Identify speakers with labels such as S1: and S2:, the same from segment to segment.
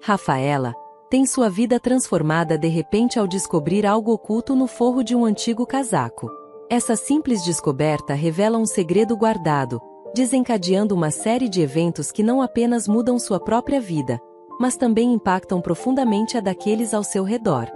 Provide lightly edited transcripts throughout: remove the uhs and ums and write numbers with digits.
S1: Rafaela tem sua vida transformada de repente ao descobrir algo oculto no forro de um antigo casaco. Essa simples descoberta revela um segredo guardado, desencadeando uma série de eventos que não apenas mudam sua própria vida, mas também impactam profundamente a daqueles ao seu redor.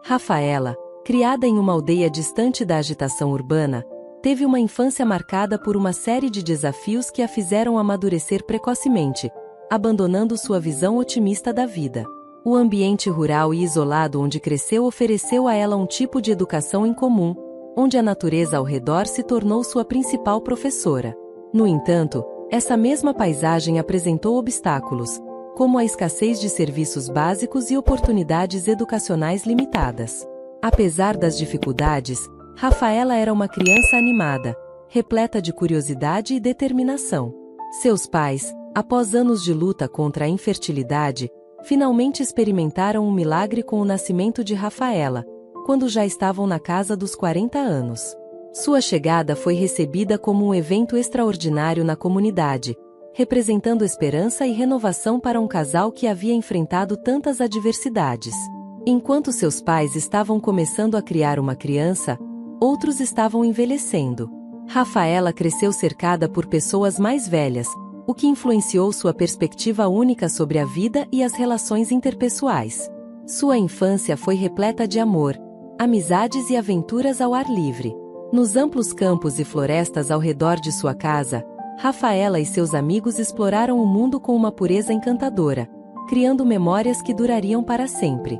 S1: Rafaela, criada em uma aldeia distante da agitação urbana, teve uma infância marcada por uma série de desafios que a fizeram amadurecer precocemente, abandonando sua visão otimista da vida. O ambiente rural e isolado onde cresceu ofereceu a ela um tipo de educação incomum, onde a natureza ao redor se tornou sua principal professora. No entanto, essa mesma paisagem apresentou obstáculos, como a escassez de serviços básicos e oportunidades educacionais limitadas. Apesar das dificuldades, Rafaela era uma criança animada, repleta de curiosidade e determinação. Seus pais, após anos de luta contra a infertilidade, finalmente experimentaram um milagre com o nascimento de Rafaela, quando já estavam na casa dos 40 anos. Sua chegada foi recebida como um evento extraordinário na comunidade, representando esperança e renovação para um casal que havia enfrentado tantas adversidades. Enquanto seus pais estavam começando a criar uma criança, outros estavam envelhecendo. Rafaela cresceu cercada por pessoas mais velhas, o que influenciou sua perspectiva única sobre a vida e as relações interpessoais. Sua infância foi repleta de amor, amizades e aventuras ao ar livre. Nos amplos campos e florestas ao redor de sua casa, Rafaela e seus amigos exploraram o mundo com uma pureza encantadora, criando memórias que durariam para sempre.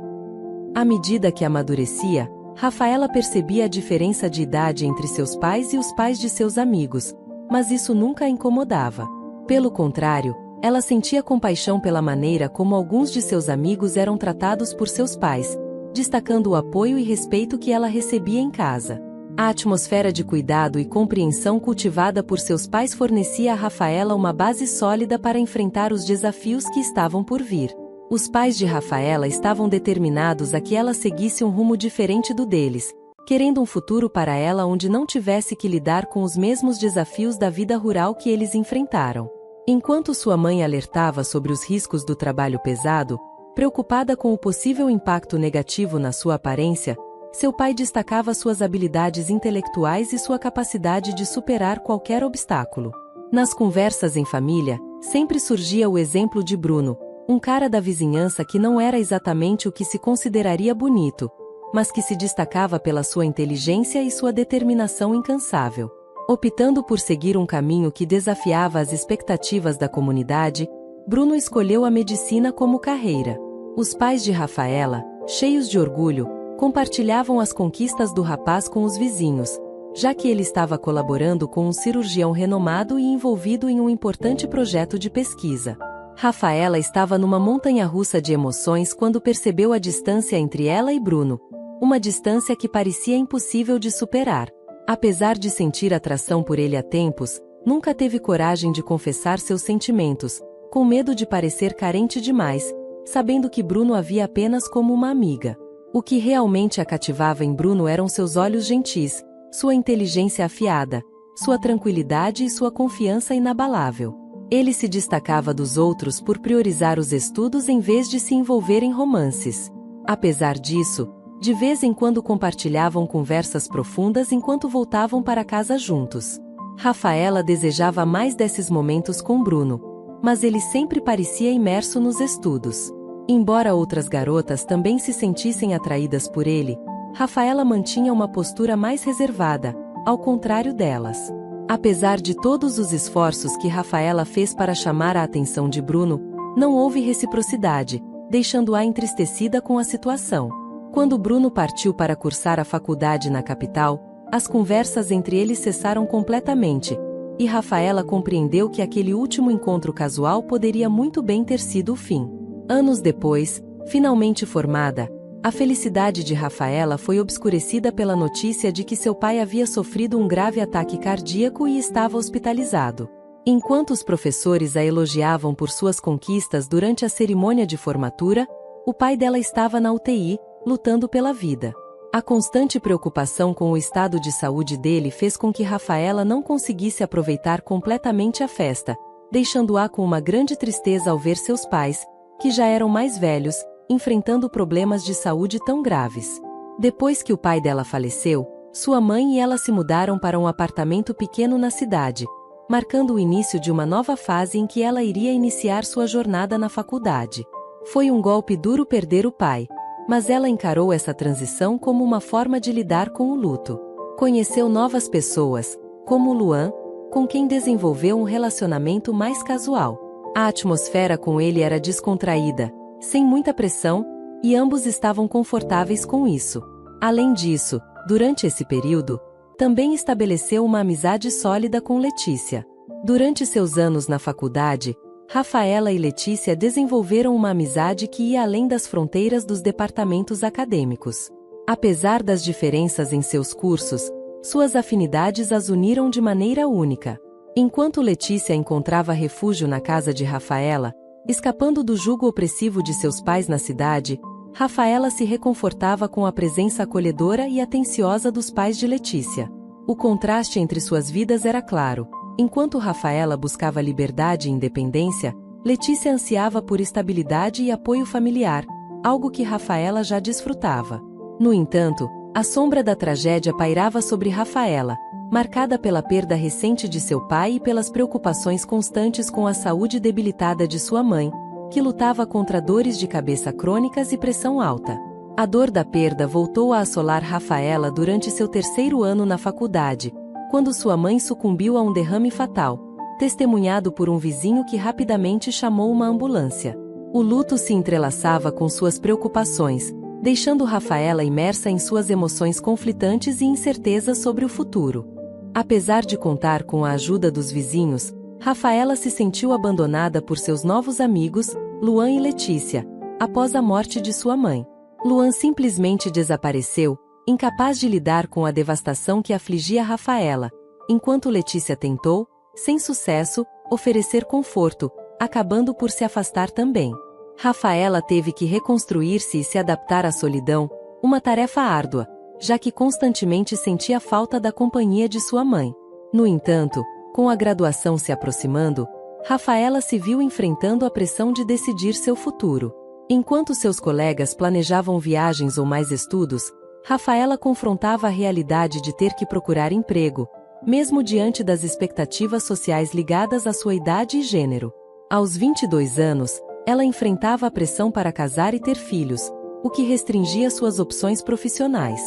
S1: À medida que amadurecia, Rafaela percebia a diferença de idade entre seus pais e os pais de seus amigos, mas isso nunca a incomodava. Pelo contrário, ela sentia compaixão pela maneira como alguns de seus amigos eram tratados por seus pais, destacando o apoio e respeito que ela recebia em casa. A atmosfera de cuidado e compreensão cultivada por seus pais fornecia a Rafaela uma base sólida para enfrentar os desafios que estavam por vir. Os pais de Rafaela estavam determinados a que ela seguisse um rumo diferente do deles, querendo um futuro para ela onde não tivesse que lidar com os mesmos desafios da vida rural que eles enfrentaram. Enquanto sua mãe alertava sobre os riscos do trabalho pesado, preocupada com o possível impacto negativo na sua aparência, seu pai destacava suas habilidades intelectuais e sua capacidade de superar qualquer obstáculo. Nas conversas em família, sempre surgia o exemplo de Bruno, um cara da vizinhança que não era exatamente o que se consideraria bonito, mas que se destacava pela sua inteligência e sua determinação incansável. Optando por seguir um caminho que desafiava as expectativas da comunidade, Bruno escolheu a medicina como carreira. Os pais de Rafaela, cheios de orgulho, compartilhavam as conquistas do rapaz com os vizinhos, já que ele estava colaborando com um cirurgião renomado e envolvido em um importante projeto de pesquisa. Rafaela estava numa montanha-russa de emoções quando percebeu a distância entre ela e Bruno, uma distância que parecia impossível de superar. Apesar de sentir atração por ele há tempos, nunca teve coragem de confessar seus sentimentos, com medo de parecer carente demais, sabendo que Bruno a via apenas como uma amiga. O que realmente a cativava em Bruno eram seus olhos gentis, sua inteligência afiada, sua tranquilidade e sua confiança inabalável. Ele se destacava dos outros por priorizar os estudos em vez de se envolver em romances. Apesar disso, de vez em quando compartilhavam conversas profundas enquanto voltavam para casa juntos. Rafaela desejava mais desses momentos com Bruno, mas ele sempre parecia imerso nos estudos. Embora outras garotas também se sentissem atraídas por ele, Rafaela mantinha uma postura mais reservada, ao contrário delas. Apesar de todos os esforços que Rafaela fez para chamar a atenção de Bruno, não houve reciprocidade, deixando-a entristecida com a situação. Quando Bruno partiu para cursar a faculdade na capital, as conversas entre eles cessaram completamente, e Rafaela compreendeu que aquele último encontro casual poderia muito bem ter sido o fim. Anos depois, finalmente formada, a felicidade de Rafaela foi obscurecida pela notícia de que seu pai havia sofrido um grave ataque cardíaco e estava hospitalizado. Enquanto os professores a elogiavam por suas conquistas durante a cerimônia de formatura, o pai dela estava na UTI, lutando pela vida. A constante preocupação com o estado de saúde dele fez com que Rafaela não conseguisse aproveitar completamente a festa, deixando-a com uma grande tristeza ao ver seus pais, que já eram mais velhos, enfrentando problemas de saúde tão graves. Depois que o pai dela faleceu, sua mãe e ela se mudaram para um apartamento pequeno na cidade, marcando o início de uma nova fase em que ela iria iniciar sua jornada na faculdade. Foi um golpe duro perder o pai, mas ela encarou essa transição como uma forma de lidar com o luto. Conheceu novas pessoas, como Luan, com quem desenvolveu um relacionamento mais casual. A atmosfera com ele era descontraída, sem muita pressão, e ambos estavam confortáveis com isso. Além disso, durante esse período, também estabeleceu uma amizade sólida com Letícia. Durante seus anos na faculdade, Rafaela e Letícia desenvolveram uma amizade que ia além das fronteiras dos departamentos acadêmicos. Apesar das diferenças em seus cursos, suas afinidades as uniram de maneira única. Enquanto Letícia encontrava refúgio na casa de Rafaela, escapando do jugo opressivo de seus pais na cidade, Rafaela se reconfortava com a presença acolhedora e atenciosa dos pais de Letícia. O contraste entre suas vidas era claro. Enquanto Rafaela buscava liberdade e independência, Letícia ansiava por estabilidade e apoio familiar, algo que Rafaela já desfrutava. No entanto, a sombra da tragédia pairava sobre Rafaela, marcada pela perda recente de seu pai e pelas preocupações constantes com a saúde debilitada de sua mãe, que lutava contra dores de cabeça crônicas e pressão alta. A dor da perda voltou a assolar Rafaela durante seu terceiro ano na faculdade, quando sua mãe sucumbiu a um derrame fatal, testemunhado por um vizinho que rapidamente chamou uma ambulância. O luto se entrelaçava com suas preocupações, deixando Rafaela imersa em suas emoções conflitantes e incertezas sobre o futuro. Apesar de contar com a ajuda dos vizinhos, Rafaela se sentiu abandonada por seus novos amigos, Luan e Letícia, após a morte de sua mãe. Luan simplesmente desapareceu, incapaz de lidar com a devastação que afligia Rafaela, enquanto Letícia tentou, sem sucesso, oferecer conforto, acabando por se afastar também. Rafaela teve que reconstruir-se e se adaptar à solidão, uma tarefa árdua, já que constantemente sentia falta da companhia de sua mãe. No entanto, com a graduação se aproximando, Rafaela se viu enfrentando a pressão de decidir seu futuro. Enquanto seus colegas planejavam viagens ou mais estudos, Rafaela confrontava a realidade de ter que procurar emprego, mesmo diante das expectativas sociais ligadas à sua idade e gênero. Aos 22 anos, ela enfrentava a pressão para casar e ter filhos, o que restringia suas opções profissionais.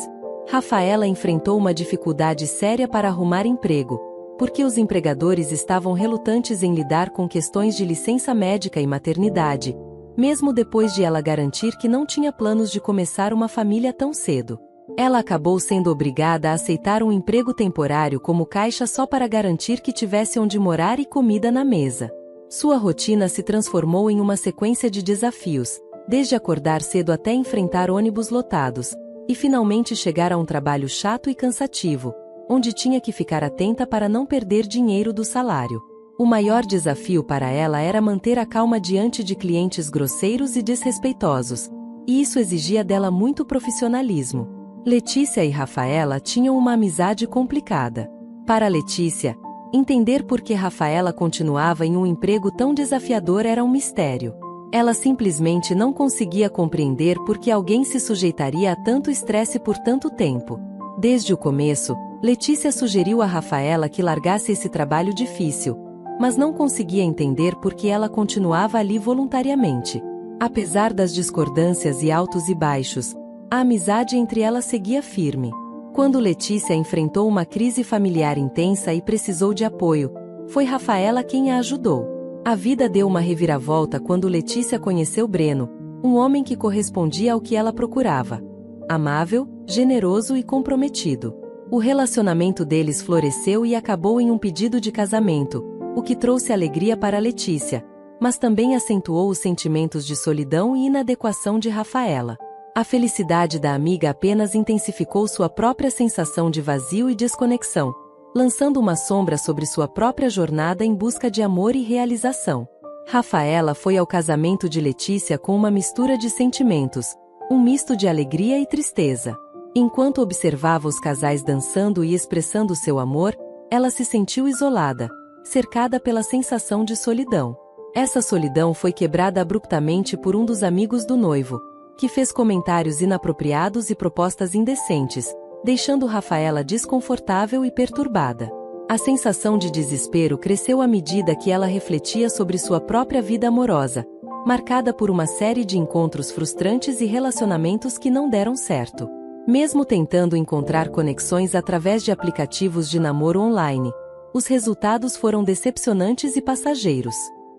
S1: Rafaela enfrentou uma dificuldade séria para arrumar emprego, porque os empregadores estavam relutantes em lidar com questões de licença médica e maternidade, mesmo depois de ela garantir que não tinha planos de começar uma família tão cedo. Ela acabou sendo obrigada a aceitar um emprego temporário como caixa só para garantir que tivesse onde morar e comida na mesa. Sua rotina se transformou em uma sequência de desafios, desde acordar cedo até enfrentar ônibus lotados, e finalmente chegar a um trabalho chato e cansativo, onde tinha que ficar atenta para não perder dinheiro do salário. O maior desafio para ela era manter a calma diante de clientes grosseiros e desrespeitosos, e isso exigia dela muito profissionalismo. Letícia e Rafaela tinham uma amizade complicada. Para Letícia, entender por que Rafaela continuava em um emprego tão desafiador era um mistério. Ela simplesmente não conseguia compreender por que alguém se sujeitaria a tanto estresse por tanto tempo. Desde o começo, Letícia sugeriu a Rafaela que largasse esse trabalho difícil, mas não conseguia entender por que ela continuava ali voluntariamente. Apesar das discordâncias e altos e baixos, a amizade entre elas seguia firme. Quando Letícia enfrentou uma crise familiar intensa e precisou de apoio, foi Rafaela quem a ajudou. A vida deu uma reviravolta quando Letícia conheceu Breno, um homem que correspondia ao que ela procurava. Amável, generoso e comprometido. O relacionamento deles floresceu e acabou em um pedido de casamento, o que trouxe alegria para Letícia, mas também acentuou os sentimentos de solidão e inadequação de Rafaela. A felicidade da amiga apenas intensificou sua própria sensação de vazio e desconexão, lançando uma sombra sobre sua própria jornada em busca de amor e realização. Rafaela foi ao casamento de Letícia com uma mistura de sentimentos, um misto de alegria e tristeza. Enquanto observava os casais dançando e expressando seu amor, ela se sentiu isolada, cercada pela sensação de solidão. Essa solidão foi quebrada abruptamente por um dos amigos do noivo, que fez comentários inapropriados e propostas indecentes, deixando Rafaela desconfortável e perturbada. A sensação de desespero cresceu à medida que ela refletia sobre sua própria vida amorosa, marcada por uma série de encontros frustrantes e relacionamentos que não deram certo. Mesmo tentando encontrar conexões através de aplicativos de namoro online, os resultados foram decepcionantes e passageiros.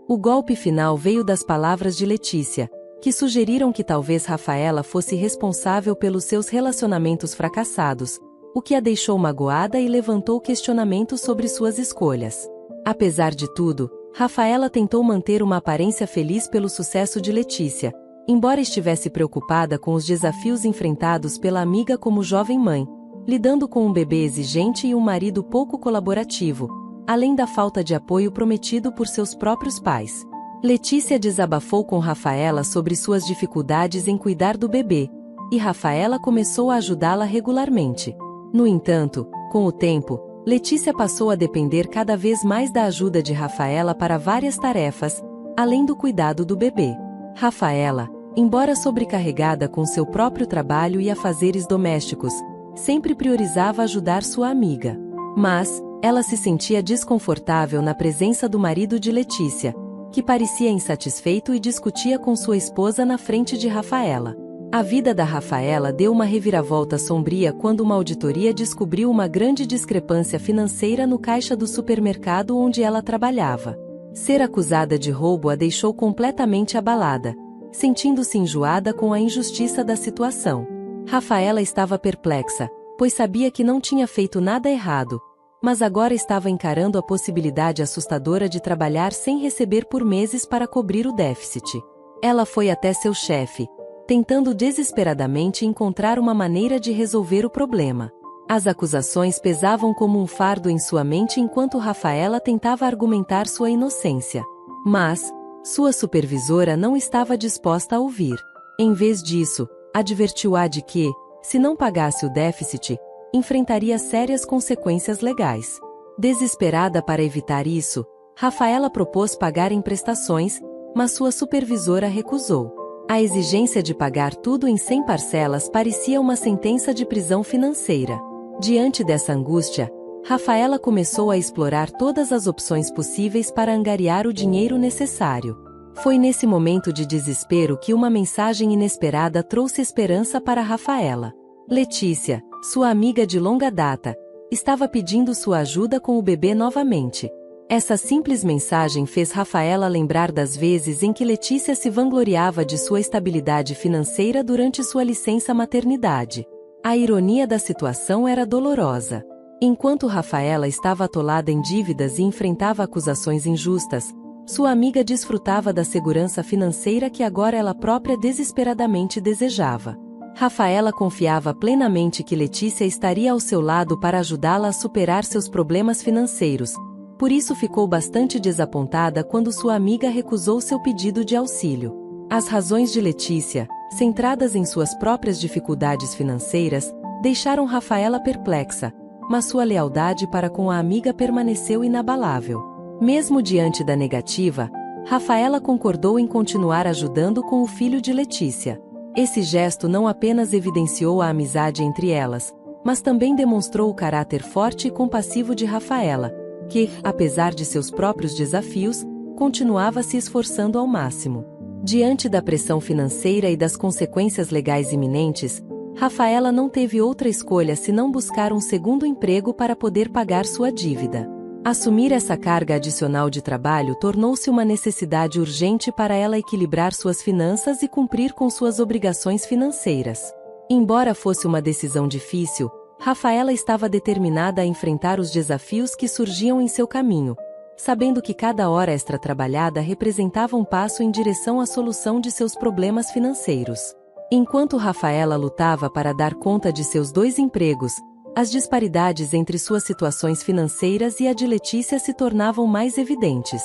S1: O golpe final veio das palavras de Letícia, que sugeriram que talvez Rafaela fosse responsável pelos seus relacionamentos fracassados, o que a deixou magoada e levantou questionamentos sobre suas escolhas. Apesar de tudo, Rafaela tentou manter uma aparência feliz pelo sucesso de Letícia, embora estivesse preocupada com os desafios enfrentados pela amiga como jovem mãe, lidando com um bebê exigente e um marido pouco colaborativo, além da falta de apoio prometido por seus próprios pais. Letícia desabafou com Rafaela sobre suas dificuldades em cuidar do bebê, e Rafaela começou a ajudá-la regularmente. No entanto, com o tempo, Letícia passou a depender cada vez mais da ajuda de Rafaela para várias tarefas, além do cuidado do bebê. Rafaela, embora sobrecarregada com seu próprio trabalho e afazeres domésticos, sempre priorizava ajudar sua amiga. Mas, ela se sentia desconfortável na presença do marido de Letícia, que parecia insatisfeito e discutia com sua esposa na frente de Rafaela. A vida da Rafaela deu uma reviravolta sombria quando uma auditoria descobriu uma grande discrepância financeira no caixa do supermercado onde ela trabalhava. Ser acusada de roubo a deixou completamente abalada, sentindo-se enjoada com a injustiça da situação. Rafaela estava perplexa, pois sabia que não tinha feito nada errado, mas agora estava encarando a possibilidade assustadora de trabalhar sem receber por meses para cobrir o déficit. Ela foi até seu chefe, tentando desesperadamente encontrar uma maneira de resolver o problema. As acusações pesavam como um fardo em sua mente enquanto Rafaela tentava argumentar sua inocência. Mas, sua supervisora não estava disposta a ouvir. Em vez disso, advertiu-a de que, se não pagasse o déficit, enfrentaria sérias consequências legais. Desesperada para evitar isso, Rafaela propôs pagar em prestações, mas sua supervisora recusou. A exigência de pagar tudo em 100 parcelas parecia uma sentença de prisão financeira. Diante dessa angústia, Rafaela começou a explorar todas as opções possíveis para angariar o dinheiro necessário. Foi nesse momento de desespero que uma mensagem inesperada trouxe esperança para Rafaela. Letícia, sua amiga de longa data, estava pedindo sua ajuda com o bebê novamente. Essa simples mensagem fez Rafaela lembrar das vezes em que Letícia se vangloriava de sua estabilidade financeira durante sua licença maternidade. A ironia da situação era dolorosa. Enquanto Rafaela estava atolada em dívidas e enfrentava acusações injustas, sua amiga desfrutava da segurança financeira que agora ela própria desesperadamente desejava. Rafaela confiava plenamente que Letícia estaria ao seu lado para ajudá-la a superar seus problemas financeiros, por isso ficou bastante desapontada quando sua amiga recusou seu pedido de auxílio. As razões de Letícia, centradas em suas próprias dificuldades financeiras, deixaram Rafaela perplexa, mas sua lealdade para com a amiga permaneceu inabalável. Mesmo diante da negativa, Rafaela concordou em continuar ajudando com o filho de Letícia. Esse gesto não apenas evidenciou a amizade entre elas, mas também demonstrou o caráter forte e compassivo de Rafaela, que, apesar de seus próprios desafios, continuava se esforçando ao máximo. Diante da pressão financeira e das consequências legais iminentes, Rafaela não teve outra escolha senão buscar um segundo emprego para poder pagar sua dívida. Assumir essa carga adicional de trabalho tornou-se uma necessidade urgente para ela equilibrar suas finanças e cumprir com suas obrigações financeiras. Embora fosse uma decisão difícil, Rafaela estava determinada a enfrentar os desafios que surgiam em seu caminho, sabendo que cada hora extra trabalhada representava um passo em direção à solução de seus problemas financeiros. Enquanto Rafaela lutava para dar conta de seus 2 empregos, as disparidades entre suas situações financeiras e a de Letícia se tornavam mais evidentes.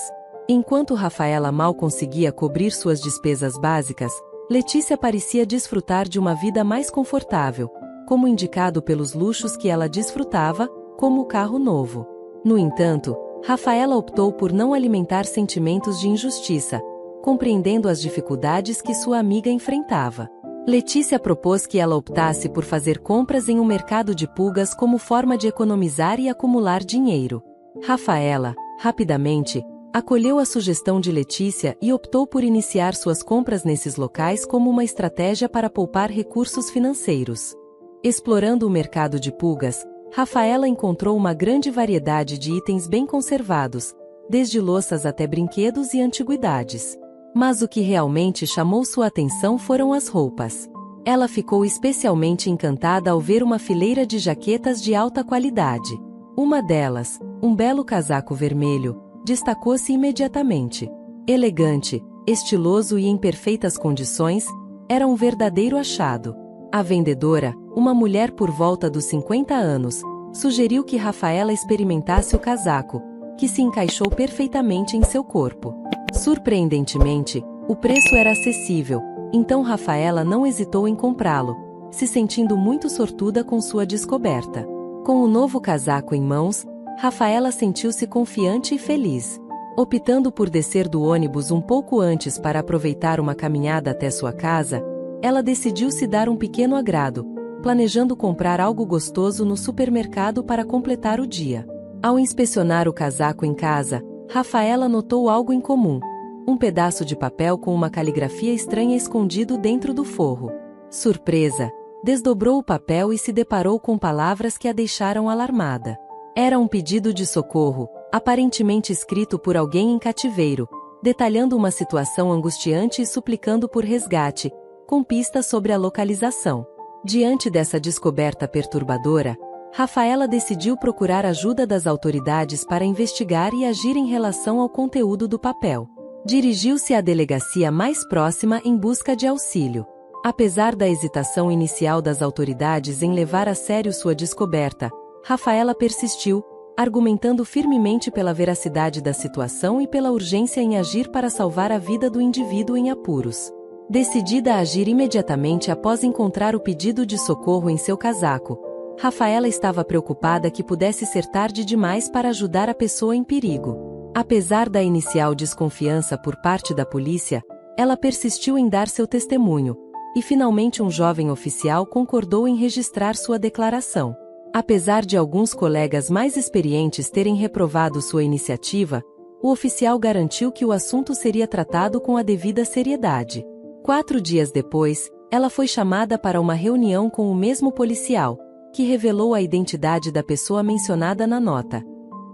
S1: Enquanto Rafaela mal conseguia cobrir suas despesas básicas, Letícia parecia desfrutar de uma vida mais confortável, como indicado pelos luxos que ela desfrutava, como o carro novo. No entanto, Rafaela optou por não alimentar sentimentos de injustiça, compreendendo as dificuldades que sua amiga enfrentava. Letícia propôs que ela optasse por fazer compras em um mercado de pulgas como forma de economizar e acumular dinheiro. Rafaela, rapidamente, acolheu a sugestão de Letícia e optou por iniciar suas compras nesses locais como uma estratégia para poupar recursos financeiros. Explorando o mercado de pulgas, Rafaela encontrou uma grande variedade de itens bem conservados, desde louças até brinquedos e antiguidades. Mas o que realmente chamou sua atenção foram as roupas. Ela ficou especialmente encantada ao ver uma fileira de jaquetas de alta qualidade. Uma delas, um belo casaco vermelho, destacou-se imediatamente. Elegante, estiloso e em perfeitas condições, era um verdadeiro achado. A vendedora, uma mulher por volta dos 50 anos, sugeriu que Rafaela experimentasse o casaco, que se encaixou perfeitamente em seu corpo. Surpreendentemente, o preço era acessível, então Rafaela não hesitou em comprá-lo, se sentindo muito sortuda com sua descoberta. Com o novo casaco em mãos, Rafaela sentiu-se confiante e feliz. Optando por descer do ônibus um pouco antes para aproveitar uma caminhada até sua casa, ela decidiu se dar um pequeno agrado, planejando comprar algo gostoso no supermercado para completar o dia. Ao inspecionar o casaco em casa, Rafaela notou algo incomum: um pedaço de papel com uma caligrafia estranha escondido dentro do forro. Surpresa! Desdobrou o papel e se deparou com palavras que a deixaram alarmada. Era um pedido de socorro, aparentemente escrito por alguém em cativeiro, detalhando uma situação angustiante e suplicando por resgate, com pistas sobre a localização. Diante dessa descoberta perturbadora, Rafaela decidiu procurar ajuda das autoridades para investigar e agir em relação ao conteúdo do papel. Dirigiu-se à delegacia mais próxima em busca de auxílio. Apesar da hesitação inicial das autoridades em levar a sério sua descoberta, Rafaela persistiu, argumentando firmemente pela veracidade da situação e pela urgência em agir para salvar a vida do indivíduo em apuros. Decidida a agir imediatamente após encontrar o pedido de socorro em seu casaco, Rafaela estava preocupada que pudesse ser tarde demais para ajudar a pessoa em perigo. Apesar da inicial desconfiança por parte da polícia, ela persistiu em dar seu testemunho, e finalmente um jovem oficial concordou em registrar sua declaração. Apesar de alguns colegas mais experientes terem reprovado sua iniciativa, o oficial garantiu que o assunto seria tratado com a devida seriedade. 4 dias depois, ela foi chamada para uma reunião com o mesmo policial, que revelou a identidade da pessoa mencionada na nota: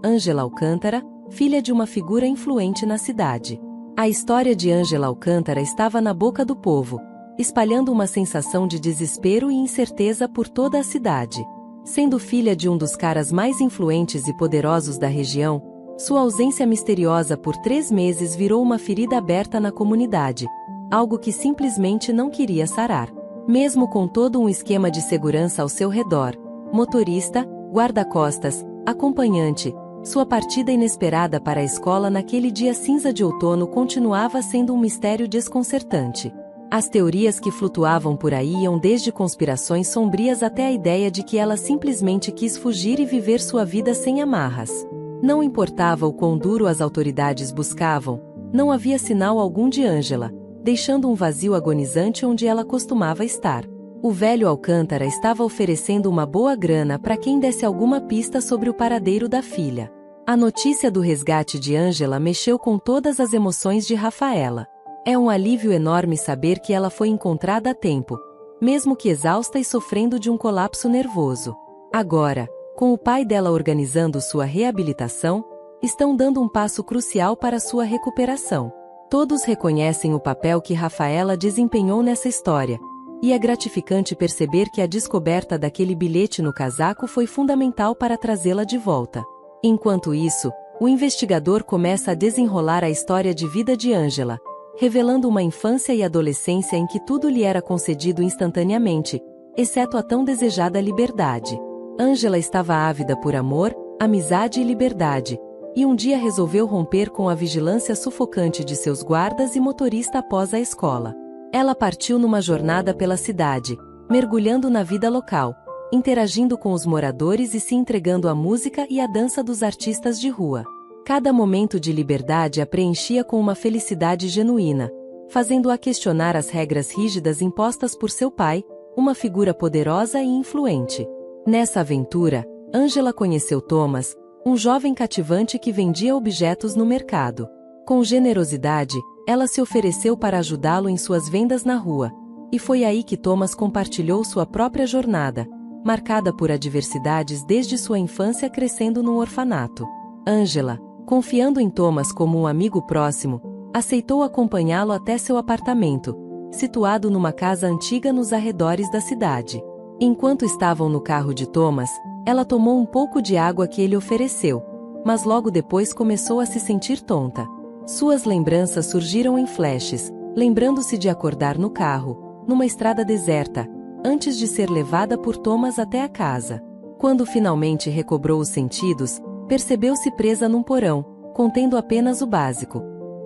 S1: Ângela Alcântara, filha de uma figura influente na cidade. A história de Ângela Alcântara estava na boca do povo, espalhando uma sensação de desespero e incerteza por toda a cidade. Sendo filha de um dos caras mais influentes e poderosos da região, sua ausência misteriosa por 3 meses virou uma ferida aberta na comunidade, algo que simplesmente não queria sarar. Mesmo com todo um esquema de segurança ao seu redor, motorista, guarda-costas, acompanhante, sua partida inesperada para a escola naquele dia cinza de outono continuava sendo um mistério desconcertante. As teorias que flutuavam por aí iam desde conspirações sombrias até a ideia de que ela simplesmente quis fugir e viver sua vida sem amarras. Não importava o quão duro as autoridades buscavam, não havia sinal algum de Ângela, deixando um vazio agonizante onde ela costumava estar. O velho Alcântara estava oferecendo uma boa grana para quem desse alguma pista sobre o paradeiro da filha. A notícia do resgate de Ângela mexeu com todas as emoções de Rafaela. É um alívio enorme saber que ela foi encontrada a tempo, mesmo que exausta e sofrendo de um colapso nervoso. Agora, com o pai dela organizando sua reabilitação, estão dando um passo crucial para sua recuperação. Todos reconhecem o papel que Rafaela desempenhou nessa história, e é gratificante perceber que a descoberta daquele bilhete no casaco foi fundamental para trazê-la de volta. Enquanto isso, o investigador começa a desenrolar a história de vida de Ângela, revelando uma infância e adolescência em que tudo lhe era concedido instantaneamente, exceto a tão desejada liberdade. Ângela estava ávida por amor, amizade e liberdade, e um dia resolveu romper com a vigilância sufocante de seus guardas e motorista após a escola. Ela partiu numa jornada pela cidade, mergulhando na vida local, interagindo com os moradores e se entregando à música e à dança dos artistas de rua. Cada momento de liberdade a preenchia com uma felicidade genuína, fazendo-a questionar as regras rígidas impostas por seu pai, uma figura poderosa e influente. Nessa aventura, Angela conheceu Thomas, um jovem cativante que vendia objetos no mercado. Com generosidade, ela se ofereceu para ajudá-lo em suas vendas na rua, e foi aí que Thomas compartilhou sua própria jornada, marcada por adversidades desde sua infância crescendo num orfanato. Angela, confiando em Thomas como um amigo próximo, aceitou acompanhá-lo até seu apartamento, situado numa casa antiga nos arredores da cidade. Enquanto estavam no carro de Thomas, ela tomou um pouco de água que ele ofereceu, mas logo depois começou a se sentir tonta. Suas lembranças surgiram em flashes, lembrando-se de acordar no carro, numa estrada deserta, antes de ser levada por Thomas até a casa. Quando finalmente recobrou os sentidos, percebeu-se presa num porão, contendo apenas o básico: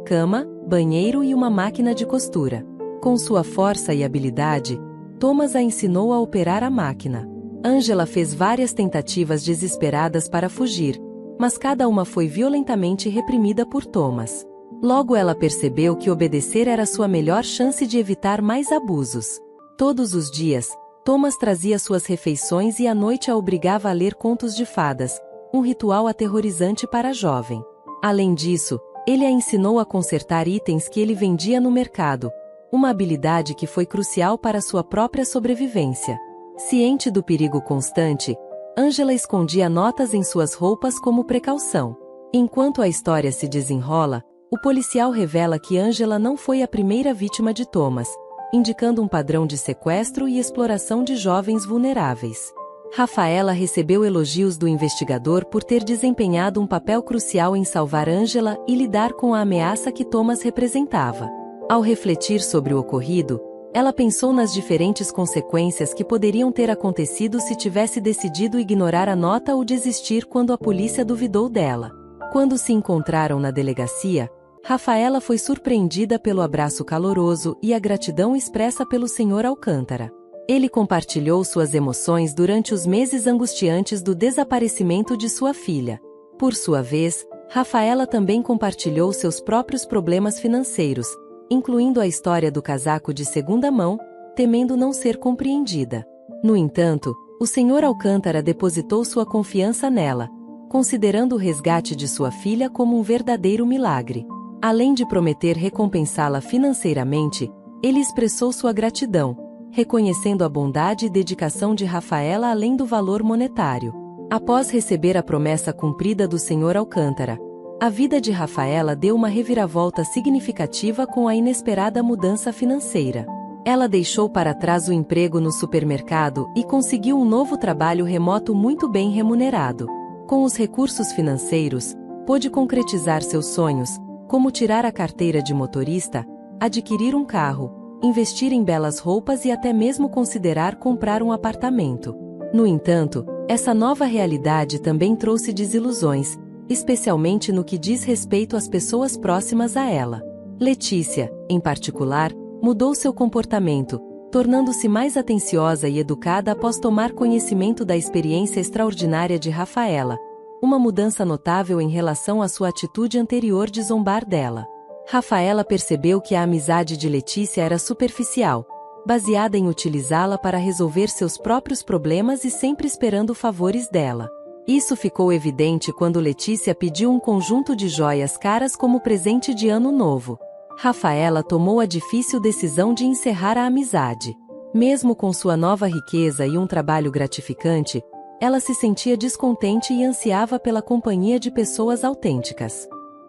S1: cama, banheiro e uma máquina de costura. Com sua força e habilidade, Thomas a ensinou a operar a máquina. Angela fez várias tentativas desesperadas para fugir, mas cada uma foi violentamente reprimida por Thomas. Logo ela percebeu que obedecer era sua melhor chance de evitar mais abusos. Todos os dias, Thomas trazia suas refeições e à noite a obrigava a ler contos de fadas, um ritual aterrorizante para a jovem. Além disso, ele a ensinou a consertar itens que ele vendia no mercado, uma habilidade que foi crucial para sua própria sobrevivência. Ciente do perigo constante, Angela escondia notas em suas roupas como precaução. Enquanto a história se desenrola, o policial revela que Angela não foi a primeira vítima de Thomas, indicando um padrão de sequestro e exploração de jovens vulneráveis. Rafaela recebeu elogios do investigador por ter desempenhado um papel crucial em salvar Angela e lidar com a ameaça que Thomas representava. Ao refletir sobre o ocorrido, ela pensou nas diferentes consequências que poderiam ter acontecido se tivesse decidido ignorar a nota ou desistir quando a polícia duvidou dela. Quando se encontraram na delegacia, Rafaela foi surpreendida pelo abraço caloroso e a gratidão expressa pelo Sr. Alcântara. Ele compartilhou suas emoções durante os meses angustiantes do desaparecimento de sua filha. Por sua vez, Rafaela também compartilhou seus próprios problemas financeiros, incluindo a história do casaco de segunda mão, temendo não ser compreendida. No entanto, o Sr. Alcântara depositou sua confiança nela, considerando o resgate de sua filha como um verdadeiro milagre. Além de prometer recompensá-la financeiramente, ele expressou sua gratidão, reconhecendo a bondade e dedicação de Rafaela além do valor monetário. Após receber a promessa cumprida do Sr. Alcântara, a vida de Rafaela deu uma reviravolta significativa com a inesperada mudança financeira. Ela deixou para trás o emprego no supermercado e conseguiu um novo trabalho remoto muito bem remunerado. Com os recursos financeiros, pôde concretizar seus sonhos, como tirar a carteira de motorista, adquirir um carro, investir em belas roupas e até mesmo considerar comprar um apartamento. No entanto, essa nova realidade também trouxe desilusões, especialmente no que diz respeito às pessoas próximas a ela. Letícia, em particular, mudou seu comportamento, tornando-se mais atenciosa e educada após tomar conhecimento da experiência extraordinária de Rafaela, uma mudança notável em relação à sua atitude anterior de zombar dela. Rafaela percebeu que a amizade de Letícia era superficial, baseada em utilizá-la para resolver seus próprios problemas e sempre esperando favores dela. Isso ficou evidente quando Letícia pediu um conjunto de joias caras como presente de Ano Novo. Rafaela tomou a difícil decisão de encerrar a amizade. Mesmo com sua nova riqueza e um trabalho gratificante, ela se sentia descontente e ansiava pela companhia de pessoas autênticas.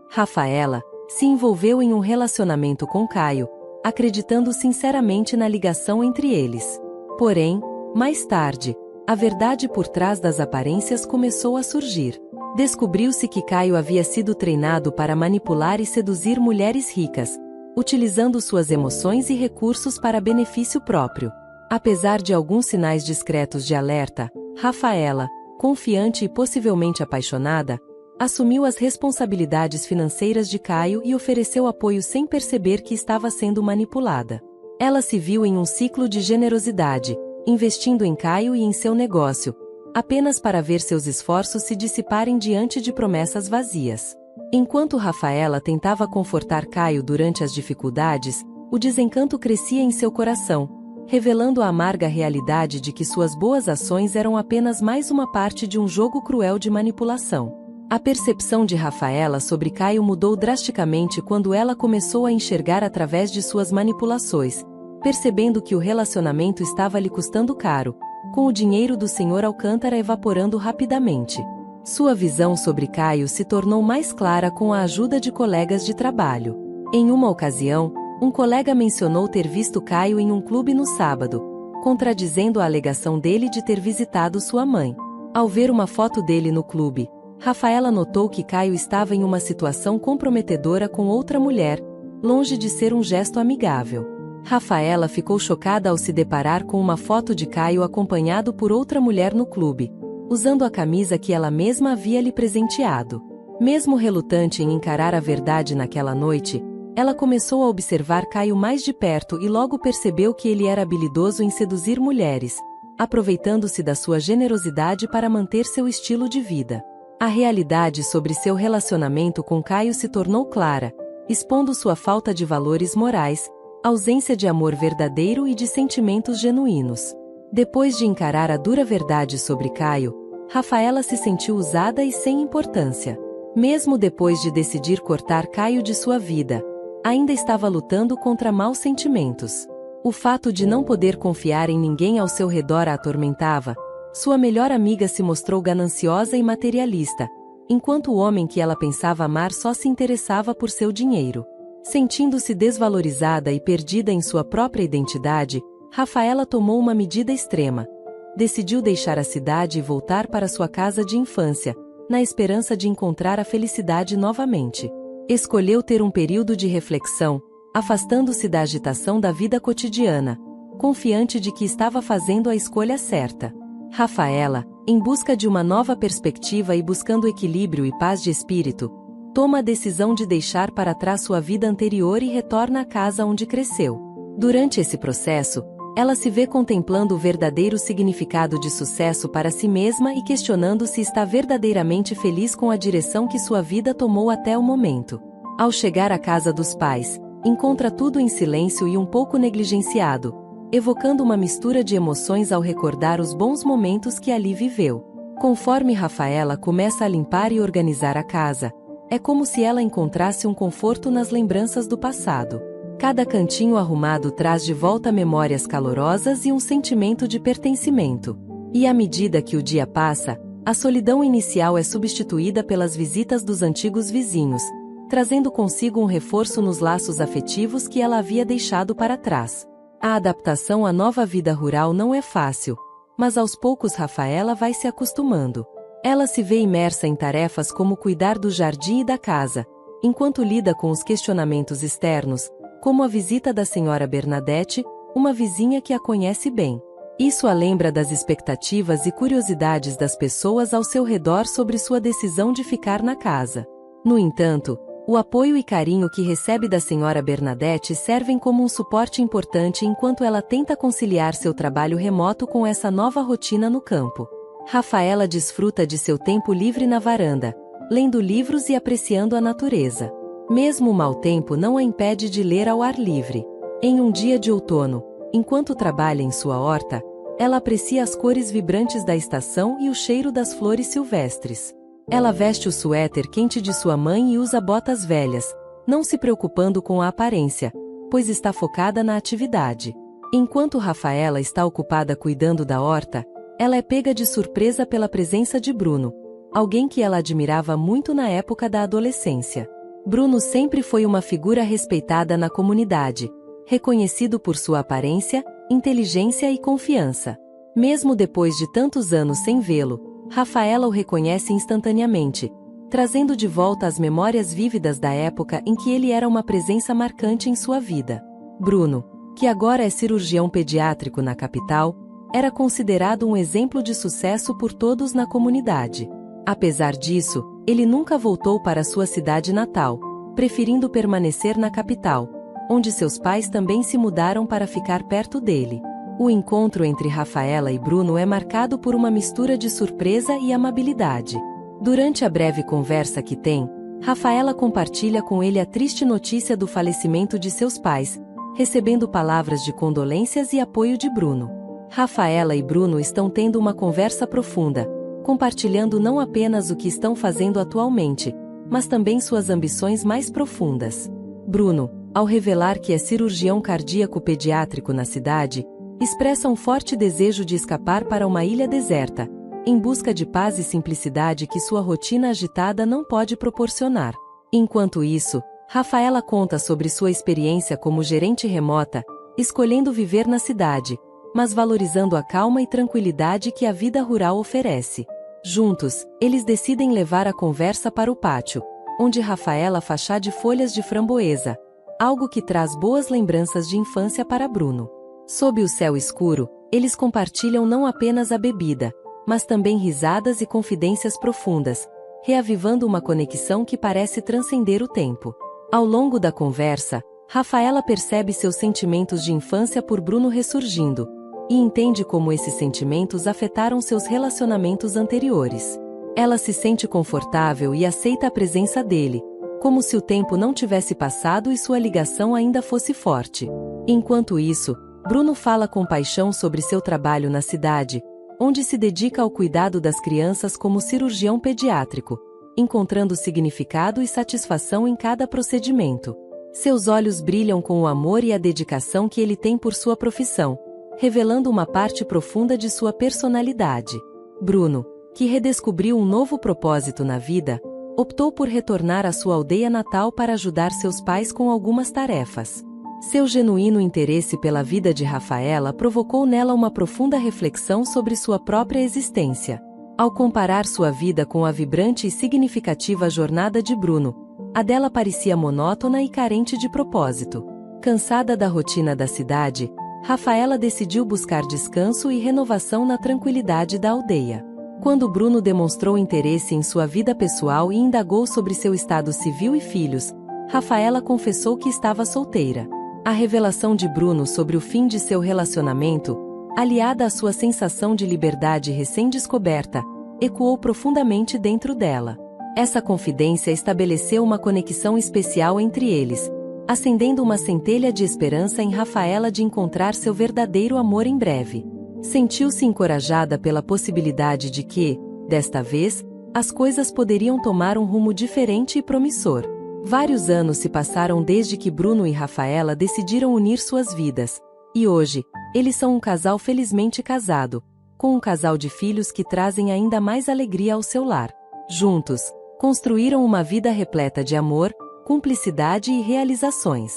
S1: Rafaela se envolveu em um relacionamento com Caio, acreditando sinceramente na ligação entre eles. Porém, mais tarde, a verdade por trás das aparências começou a surgir. Descobriu-se que Caio havia sido treinado para manipular e seduzir mulheres ricas, utilizando suas emoções e recursos para benefício próprio. Apesar de alguns sinais discretos de alerta, Rafaela, confiante e possivelmente apaixonada, assumiu as responsabilidades financeiras de Caio e ofereceu apoio sem perceber que estava sendo manipulada. Ela se viu em um ciclo de generosidade, investindo em Caio e em seu negócio, apenas para ver seus esforços se dissiparem diante de promessas vazias. Enquanto Rafaela tentava confortar Caio durante as dificuldades, o desencanto crescia em seu coração, revelando a amarga realidade de que suas boas ações eram apenas mais uma parte de um jogo cruel de manipulação. A percepção de Rafaela sobre Caio mudou drasticamente quando ela começou a enxergar através de suas manipulações, percebendo que o relacionamento estava lhe custando caro, com o dinheiro do Sr. Alcântara evaporando rapidamente. Sua visão sobre Caio se tornou mais clara com a ajuda de colegas de trabalho. Em uma ocasião, um colega mencionou ter visto Caio em um clube no sábado, contradizendo a alegação dele de ter visitado sua mãe. Ao ver uma foto dele no clube, Rafaela notou que Caio estava em uma situação comprometedora com outra mulher, longe de ser um gesto amigável. Rafaela ficou chocada ao se deparar com uma foto de Caio acompanhado por outra mulher no clube, usando a camisa que ela mesma havia lhe presenteado. Mesmo relutante em encarar a verdade naquela noite, ela começou a observar Caio mais de perto e logo percebeu que ele era habilidoso em seduzir mulheres, aproveitando-se da sua generosidade para manter seu estilo de vida. A realidade sobre seu relacionamento com Caio se tornou clara, expondo sua falta de valores morais, ausência de amor verdadeiro e de sentimentos genuínos. Depois de encarar a dura verdade sobre Caio, Rafaela se sentiu usada e sem importância. Mesmo depois de decidir cortar Caio de sua vida, ainda estava lutando contra maus sentimentos. O fato de não poder confiar em ninguém ao seu redor a atormentava. Sua melhor amiga se mostrou gananciosa e materialista, enquanto o homem que ela pensava amar só se interessava por seu dinheiro. Sentindo-se desvalorizada e perdida em sua própria identidade, Rafaela tomou uma medida extrema. Decidiu deixar a cidade e voltar para sua casa de infância, na esperança de encontrar a felicidade novamente. Escolheu ter um período de reflexão, afastando-se da agitação da vida cotidiana, confiante de que estava fazendo a escolha certa. Rafaela, em busca de uma nova perspectiva e buscando equilíbrio e paz de espírito, toma a decisão de deixar para trás sua vida anterior e retorna à casa onde cresceu. Durante esse processo, ela se vê contemplando o verdadeiro significado de sucesso para si mesma e questionando se está verdadeiramente feliz com a direção que sua vida tomou até o momento. Ao chegar à casa dos pais, encontra tudo em silêncio e um pouco negligenciado, evocando uma mistura de emoções ao recordar os bons momentos que ali viveu. Conforme Rafaela começa a limpar e organizar a casa, é como se ela encontrasse um conforto nas lembranças do passado. Cada cantinho arrumado traz de volta memórias calorosas e um sentimento de pertencimento. E à medida que o dia passa, a solidão inicial é substituída pelas visitas dos antigos vizinhos, trazendo consigo um reforço nos laços afetivos que ela havia deixado para trás. A adaptação à nova vida rural não é fácil, mas aos poucos Rafaela vai se acostumando. Ela se vê imersa em tarefas como cuidar do jardim e da casa, enquanto lida com os questionamentos externos, como a visita da senhora Bernadette, uma vizinha que a conhece bem. Isso a lembra das expectativas e curiosidades das pessoas ao seu redor sobre sua decisão de ficar na casa. No entanto, o apoio e carinho que recebe da senhora Bernadette servem como um suporte importante enquanto ela tenta conciliar seu trabalho remoto com essa nova rotina no campo. Rafaela desfruta de seu tempo livre na varanda, lendo livros e apreciando a natureza. Mesmo o mau tempo não a impede de ler ao ar livre. Em um dia de outono, enquanto trabalha em sua horta, ela aprecia as cores vibrantes da estação e o cheiro das flores silvestres. Ela veste o suéter quente de sua mãe e usa botas velhas, não se preocupando com a aparência, pois está focada na atividade. Enquanto Rafaela está ocupada cuidando da horta, ela é pega de surpresa pela presença de Bruno, alguém que ela admirava muito na época da adolescência. Bruno sempre foi uma figura respeitada na comunidade, reconhecido por sua aparência, inteligência e confiança. Mesmo depois de tantos anos sem vê-lo, Rafaela o reconhece instantaneamente, trazendo de volta as memórias vívidas da época em que ele era uma presença marcante em sua vida. Bruno, que agora é cirurgião pediátrico na capital, era considerado um exemplo de sucesso por todos na comunidade. Apesar disso, ele nunca voltou para sua cidade natal, preferindo permanecer na capital, onde seus pais também se mudaram para ficar perto dele. O encontro entre Rafaela e Bruno é marcado por uma mistura de surpresa e amabilidade. Durante a breve conversa que tem, Rafaela compartilha com ele a triste notícia do falecimento de seus pais, recebendo palavras de condolências e apoio de Bruno. Rafaela e Bruno estão tendo uma conversa profunda, compartilhando não apenas o que estão fazendo atualmente, mas também suas ambições mais profundas. Bruno, ao revelar que é cirurgião cardíaco pediátrico na cidade, expressa um forte desejo de escapar para uma ilha deserta, em busca de paz e simplicidade que sua rotina agitada não pode proporcionar. Enquanto isso, Rafaela conta sobre sua experiência como gerente remota, escolhendo viver na cidade, mas valorizando a calma e tranquilidade que a vida rural oferece. Juntos, eles decidem levar a conversa para o pátio, onde Rafaela faz chá de folhas de framboesa, algo que traz boas lembranças de infância para Bruno. Sob o céu escuro, eles compartilham não apenas a bebida, mas também risadas e confidências profundas, reavivando uma conexão que parece transcender o tempo. Ao longo da conversa, Rafaela percebe seus sentimentos de infância por Bruno ressurgindo, e entende como esses sentimentos afetaram seus relacionamentos anteriores. Ela se sente confortável e aceita a presença dele, como se o tempo não tivesse passado e sua ligação ainda fosse forte. Enquanto isso, Bruno fala com paixão sobre seu trabalho na cidade, onde se dedica ao cuidado das crianças como cirurgião pediátrico, encontrando significado e satisfação em cada procedimento. Seus olhos brilham com o amor e a dedicação que ele tem por sua profissão, revelando uma parte profunda de sua personalidade. Bruno, que redescobriu um novo propósito na vida, optou por retornar à sua aldeia natal para ajudar seus pais com algumas tarefas. Seu genuíno interesse pela vida de Rafaela provocou nela uma profunda reflexão sobre sua própria existência. Ao comparar sua vida com a vibrante e significativa jornada de Bruno, a dela parecia monótona e carente de propósito. Cansada da rotina da cidade, Rafaela decidiu buscar descanso e renovação na tranquilidade da aldeia. Quando Bruno demonstrou interesse em sua vida pessoal e indagou sobre seu estado civil e filhos, Rafaela confessou que estava solteira. A revelação de Bruno sobre o fim de seu relacionamento, aliada à sua sensação de liberdade recém-descoberta, ecoou profundamente dentro dela. Essa confidência estabeleceu uma conexão especial entre eles, acendendo uma centelha de esperança em Rafaela de encontrar seu verdadeiro amor em breve. Sentiu-se encorajada pela possibilidade de que, desta vez, as coisas poderiam tomar um rumo diferente e promissor. Vários anos se passaram desde que Bruno e Rafaela decidiram unir suas vidas, e hoje, eles são um casal felizmente casado, com um casal de filhos que trazem ainda mais alegria ao seu lar. Juntos, construíram uma vida repleta de amor, cumplicidade e realizações.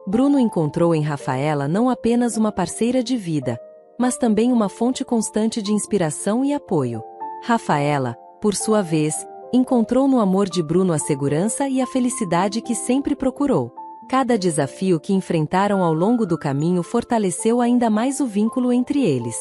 S1: Bruno encontrou em Rafaela não apenas uma parceira de vida, mas também uma fonte constante de inspiração e apoio. Rafaela, por sua vez, encontrou no amor de Bruno a segurança e a felicidade que sempre procurou. Cada desafio que enfrentaram ao longo do caminho fortaleceu ainda mais o vínculo entre eles.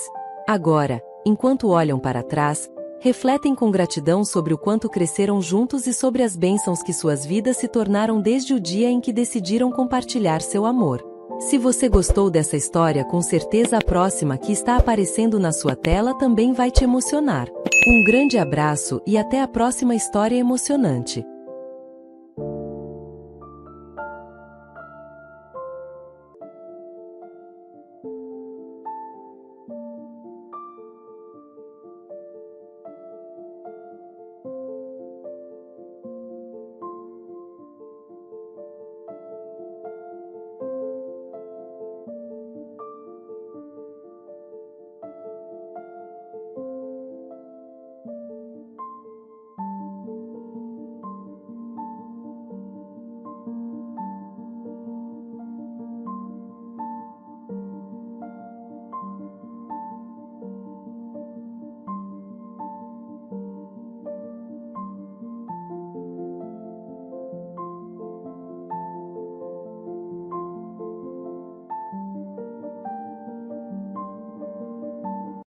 S1: Agora, enquanto olham para trás, refletem com gratidão sobre o quanto cresceram juntos e sobre as bênçãos que suas vidas se tornaram desde o dia em que decidiram compartilhar seu amor. Se você gostou dessa história, com certeza a próxima que está aparecendo na sua tela também vai te emocionar. Um grande abraço e até a próxima história emocionante.